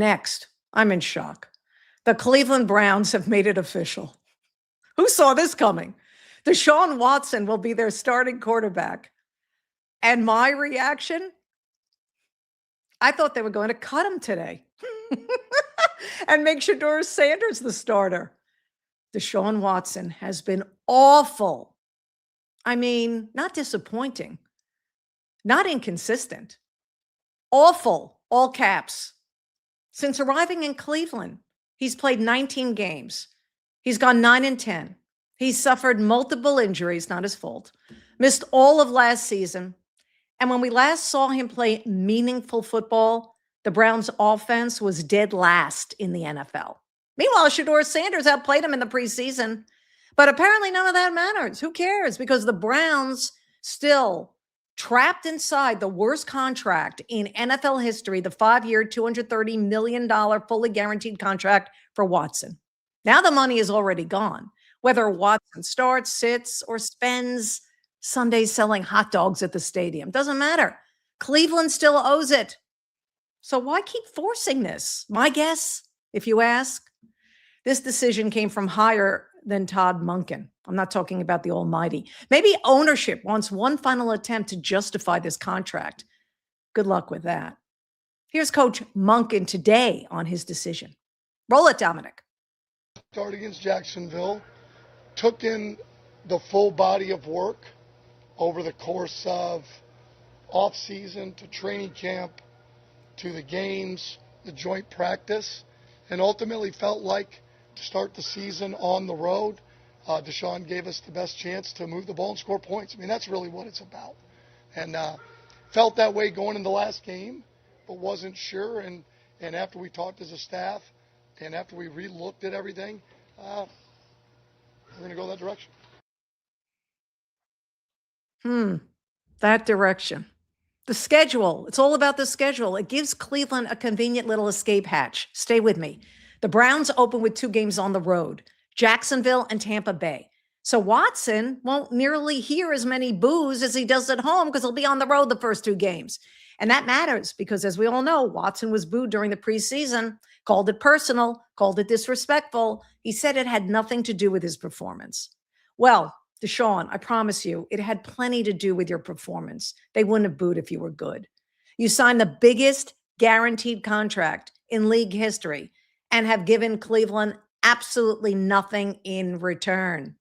Next, I'm in shock. The Cleveland Browns have made it official. Who saw this coming? Deshaun Watson will be their starting quarterback. And my reaction, I thought they were going to cut him today and make Shedeur Sanders the starter. Deshaun Watson has been awful. I mean, not disappointing, not inconsistent, awful, all caps. Since arriving in Cleveland, he's played 19 games. He's gone 9-10. He's suffered multiple injuries, not his fault, missed all of last season. And when we last saw him play meaningful football, the Browns' offense was dead last in the NFL. Meanwhile, Shedeur Sanders outplayed him in the preseason. But apparently none of that matters. Who cares? Because the Browns still trapped inside the worst contract in NFL history, the 5-year, $230 million fully guaranteed contract for Watson. Now the money is already gone. Whether Watson starts, sits, or spends Sundays selling hot dogs at the stadium, doesn't matter. Cleveland still owes it. So why keep forcing this? My guess, if you ask, this decision came from higher than Todd Monken. I'm not talking about the almighty. Maybe ownership wants one final attempt to justify this contract. Good luck with that. Here's Coach Monken today on his decision. Roll it, Dominic. Start against Jacksonville, took in the full body of work over the course of off-season to training camp to the games, the joint practice, and ultimately felt like to start the season on the road, Deshaun gave us the best chance to move the ball and score points. I mean, that's really what it's about. And felt that way going in the last game, but wasn't sure. And after we talked as a staff and after we re-looked at everything, we're going to go that direction. That direction. The schedule. It's all about the schedule. It gives Cleveland a convenient little escape hatch. Stay with me. The Browns open with 2 games on the road, Jacksonville and Tampa Bay. So Watson won't nearly hear as many boos as he does at home because he'll be on the road the first 2 games. And that matters because, as we all know, Watson was booed during the preseason, called it personal, called it disrespectful. He said it had nothing to do with his performance. Well, Deshaun, I promise you, it had plenty to do with your performance. They wouldn't have booed if you were good. You signed the biggest guaranteed contract in league history and have given Cleveland absolutely nothing in return.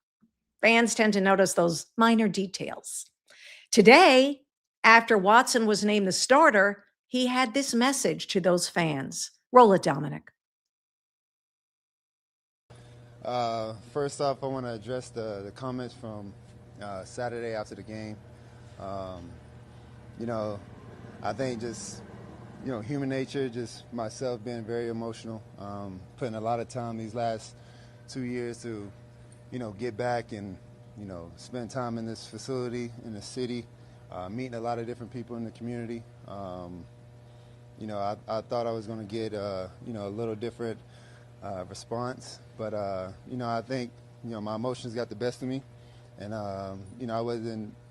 Fans tend to notice those minor details. Today, after Watson was named the starter, he had this message to those fans. Roll it, Dominic. First off, I want to address the comments from Saturday after the game. I think just, human nature, just myself being very emotional, putting a lot of time these last 2 years to, get back and, spend time in this facility, in the city, meeting a lot of different people in the community. I thought I was going to get, a little different response, but, I think, my emotions got the best of me, and,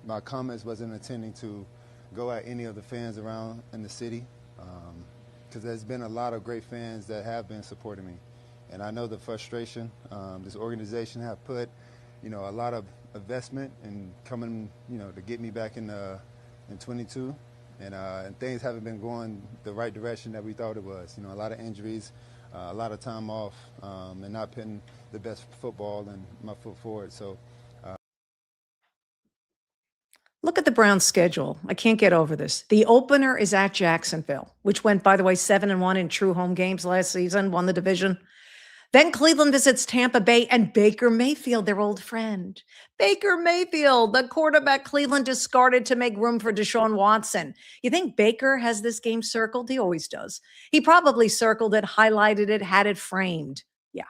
my comments wasn't intending to go at any of the fans around in the city, because there's been a lot of great fans that have been supporting me, and I know the frustration this organization have put, a lot of investment in coming, to get me back in 22, and things haven't been going the right direction that we thought it was. A lot of injuries, a lot of time off, and not putting the best football and my foot forward. So. Look at the Browns' schedule. I can't get over this. The opener is at Jacksonville, which went, by the way, 7-1 in true home games last season, won the division. Then Cleveland visits Tampa Bay and Baker Mayfield, their old friend. Baker Mayfield, the quarterback Cleveland discarded to make room for Deshaun Watson. You think Baker has this game circled? He always does. He probably circled it, highlighted it, had it framed. Yeah.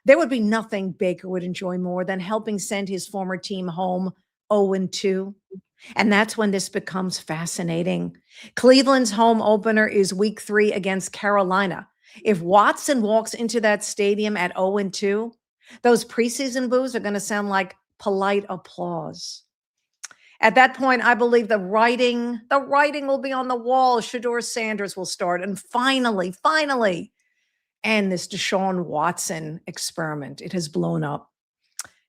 There would be nothing Baker would enjoy more than helping send his former team home 0-2. And that's when this becomes fascinating. Cleveland's home opener is week 3 against Carolina. If Watson walks into that stadium at 0-2, those preseason boos are going to sound like polite applause. At that point, I believe the writing will be on the wall. Shedeur Sanders will start. And finally, end this Deshaun Watson experiment. It has blown up.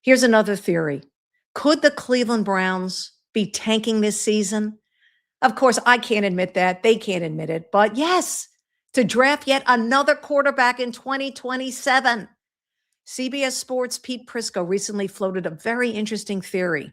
Here's another theory. Could the Cleveland Browns be tanking this season? Of course, I can't admit that. They can't admit it. But yes, to draft yet another quarterback in 2027. CBS Sports' Pete Prisco recently floated a very interesting theory.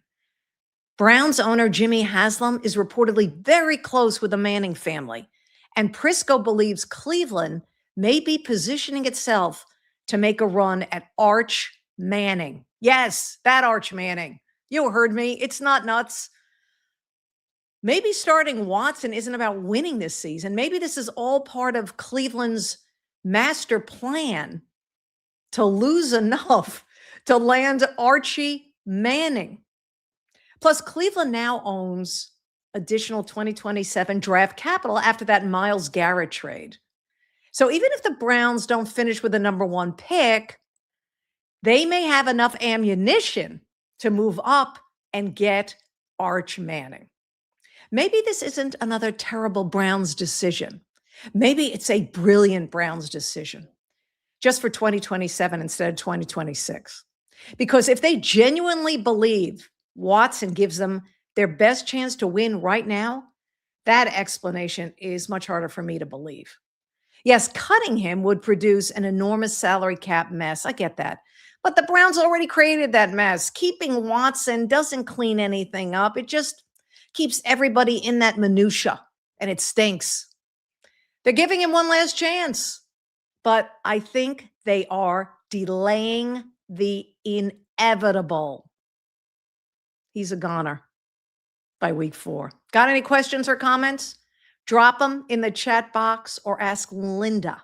Browns owner Jimmy Haslam is reportedly very close with the Manning family, and Prisco believes Cleveland may be positioning itself to make a run at Arch Manning. Yes, that Arch Manning. You heard me. It's not nuts. Maybe starting Watson isn't about winning this season. Maybe this is all part of Cleveland's master plan to lose enough to land Archie Manning. Plus, Cleveland now owns additional 2027 draft capital after that Myles Garrett trade. So even if the Browns don't finish with the number 1 pick, they may have enough ammunition to move up and get Arch Manning. Maybe this isn't another terrible Browns decision. Maybe it's a brilliant Browns decision just for 2027 instead of 2026. Because if they genuinely believe Watson gives them their best chance to win right now, that explanation is much harder for me to believe. Yes, cutting him would produce an enormous salary cap mess. I get that. But the Browns already created that mess. Keeping Watson doesn't clean anything up. It just keeps everybody in that minutia, and it stinks. They're giving him one last chance, but I think they are delaying the inevitable. He's a goner by week 4. Got any questions or comments? Drop them in the chat box or ask Linda